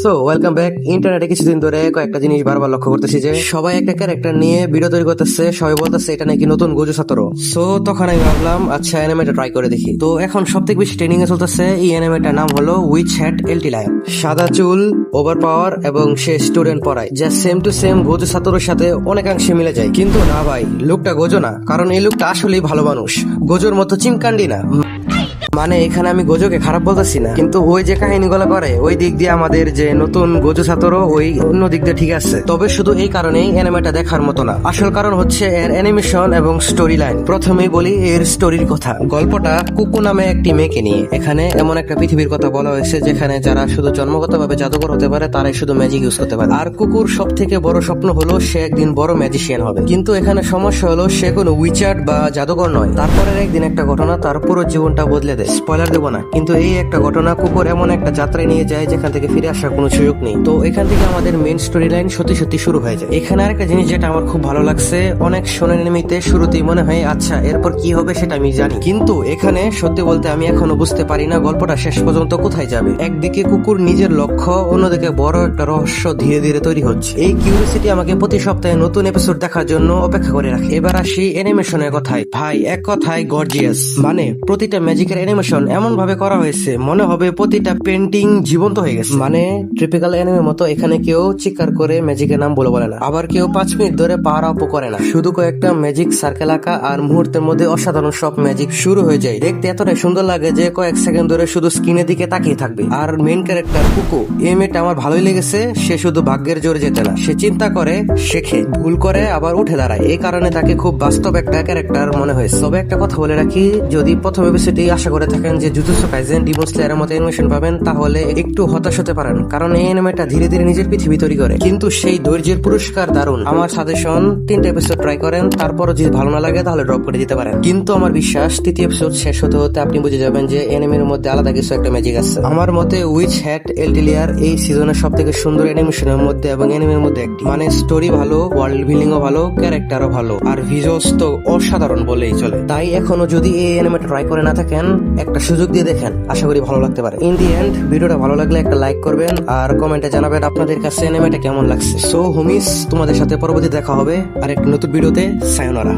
So welcome back. ইন্টারনেটে কিছুদিন ধরে কয়েকটা জিনিস বারবার লক্ষ্য করতেছি যে সবাই একটা ক্যারেক্টার নিয়ে ভিডিও তৈরি করতেছে, সবাই বলতেছে এটা নাকি নতুন গোজো সাতোরু। সো তখন আমি ভাবলাম আচ্ছা অ্যানিমেটা ট্রাই করে দেখি। তো এখন সব থেকে বেশি ট্রেনিং এ চলতেছে এই অ্যানিমেটার নাম হলো উইচ হ্যাট এলটি লায়ন। সাদা চুল, ওভার পাওয়ার এবং সে স্টুডেন্ট পড়ায়, যা সেম টু সেম গোজো সাতোরুর সাথে অনেকাংশে মিলে যায়। কিন্তু না ভাই, লুকটা গোজো না, কারণ এই লুকটা আসলেই ভালো মানুষ, গোজোর মতো চিমকান্ডি না। মানে এখানে আমি গোজোকে খারাপ বলতেছি না, কিন্তু ওই যে কাহিনীগুলো করে ওই দিক দিয়ে আমাদের যে নতুন গোজো সাতোরু ওই অন্য দিক দিয়ে ঠিক আছে। তবে শুধু এই কারণেই অ্যানিমেটা দেখার মতো না, আসল কারণ হচ্ছে এর অ্যানিমেশন এবং স্টোরি লাইন। প্রথমেই বলি এর স্টোরির কথা। গল্পটা কুকু নামে একটি মেয়েকে নিয়ে। এখানে এমন একটা পৃথিবীর কথা বলা হয়েছে যেখানে যারা শুধু জন্মগতভাবে জাদুকর হতে পারে তারাই শুধু ম্যাজিক ইউজ করতে পারে। আর কুকুর সব থেকে বড় স্বপ্ন হলো সে একদিন বড় ম্যাজিশিয়ান হবে। কিন্তু এখানে সমস্যা হলো সে কোনো উইচার্ড বা জাদুকর নয়। তারপরের একদিন একটা ঘটনা তার পুরো জীবনটা বদলে দেয়। স্পয়লার দেবো না, কিন্তু এই একটা ঘটনা কুকুর এমন একটা যাত্রায় নিয়ে যায় যেখান থেকে ফিরে আসার কোনো সুযোগ নেই। তো এখান থেকে আমাদের মেইন স্টোরি লাইন সত্যি সত্যি শুরু হয়ে যায়। এখানে আরেকটা জিনিস যেটা আমার খুব ভালো লাগছে, অনেক শোনেন এনিমেতে শুরুতেই মনে হয় আচ্ছা এরপর কি হবে সেটা আমি জানি, কিন্তু এখানে সত্যি বলতে আমি এখনো বুঝতে পারি না গল্পটা শেষ পর্যন্ত কোথায় যাবে। একদিকে কুকুর নিজের লক্ষ্য, অন্যদিকে বড় একটা রহস্য ধীরে ধীরে তৈরি হচ্ছে। এই কিউরিওসিটি আমাকে প্রতি সপ্তাহে নতুন এপিসোড দেখার জন্য অপেক্ষা করে রাখে। এবার আসি অ্যানিমেশনের কথায়। ভাই এক কথায় গর্জিয়াস। মানে প্রতিটা ম্যাজিকের অ্যানিমেশন এমন ভাবে করা হয়েছে মনে হবে প্রতিটা পেন্টিং জীবন্ত হয়ে গেছে। মানে ট্রিপিক্যাল অ্যানিমের মতো এখানে কেউ চিৎকার করে ম্যাজিকের নাম বলে না, আবার কেউ 5 মিনিট ধরে পাওয়ার আপও করে না। শুধু কয়েকটা ম্যাজিক সার্কেল আঁকা আর মুহূর্তের মধ্যে অসাধারণ সব ম্যাজিক শুরু হয়ে যায়। দেখতে এতটাই সুন্দর লাগে যে কয়েক সেকেন্ড ধরে শুধু স্ক্রিনের দিকে তাকিয়ে থাকবে। আর মেইন ক্যারেক্টার কুকু, এই মেয়েটা আমার ভালোই লেগেছে। সে শুধু ভাগ্যের জোরে যেতে না, সে চিন্তা করে, শেখে, ভুল করে, আবার উঠে দাঁড়ায়। এই কারণে তাকে খুব বাস্তব একটা ক্যারেক্টার মনে হয়েছে। তবে একটা কথা বলে রাখি, যদি প্রথম এপিসোডে আশা করে থাকেন যে জুজুৎসু কাইসেন, ডিমন স্লেয়ারের মতো অ্যানিমেশন পাবেন, তাহলে একটু হতাশ হতে পারেন, কারণ এই অ্যানিমেটা ধীরে ধীরে নিজের পৃথিবী তৈরি করে। কিন্তু সেই ধৈর্যের পুরস্কার দারুণ। আমার সাজেশন 3টা এপিসোড ট্রাই করেন, তারপরও যদি ভালো না লাগে তাহলে ড্রপ করে দিতে পারেন। কিন্তু আমার বিশ্বাস 3য় এপিসোড শেষ হতে হতে আপনি বুঝে যাবেন যে অ্যানিমের মধ্যে আলাদা কিছু একটা ম্যাজিক আছে। আমার মতে উইচ হ্যাট এলটিলিয়ার এই সিজনের সব থেকে সুন্দর অ্যানিমেশনের মধ্যে এবং অ্যানিমের মধ্যে একটি। মানে স্টোরি ভালো, ওয়ার্ল্ড বিল্ডিংও ভালো, ক্যারেক্টারও ভালো, আর ভিজুয়ালস তো অসাধারণ বলেই চলে। তাই এখনো যদি এই অ্যানিমেটা ট্রাই করে না থাকেন, একটা সুযোগ দিয়ে দেখেন, আশা করি ভালো লাগতে পারে। ইন দি এন্ড ভিডিওটা ভালো লাগলে একটা লাইক করবেন আর কমেন্টে জানাবেন আপনাদের কাছে অ্যানিমেটা কেমন লাগছে। সো হোমিস, তোমাদের সাথে পরবর্তী দেখা হবে আর একটা নতুন ভিডিওতে। সায়োনারা।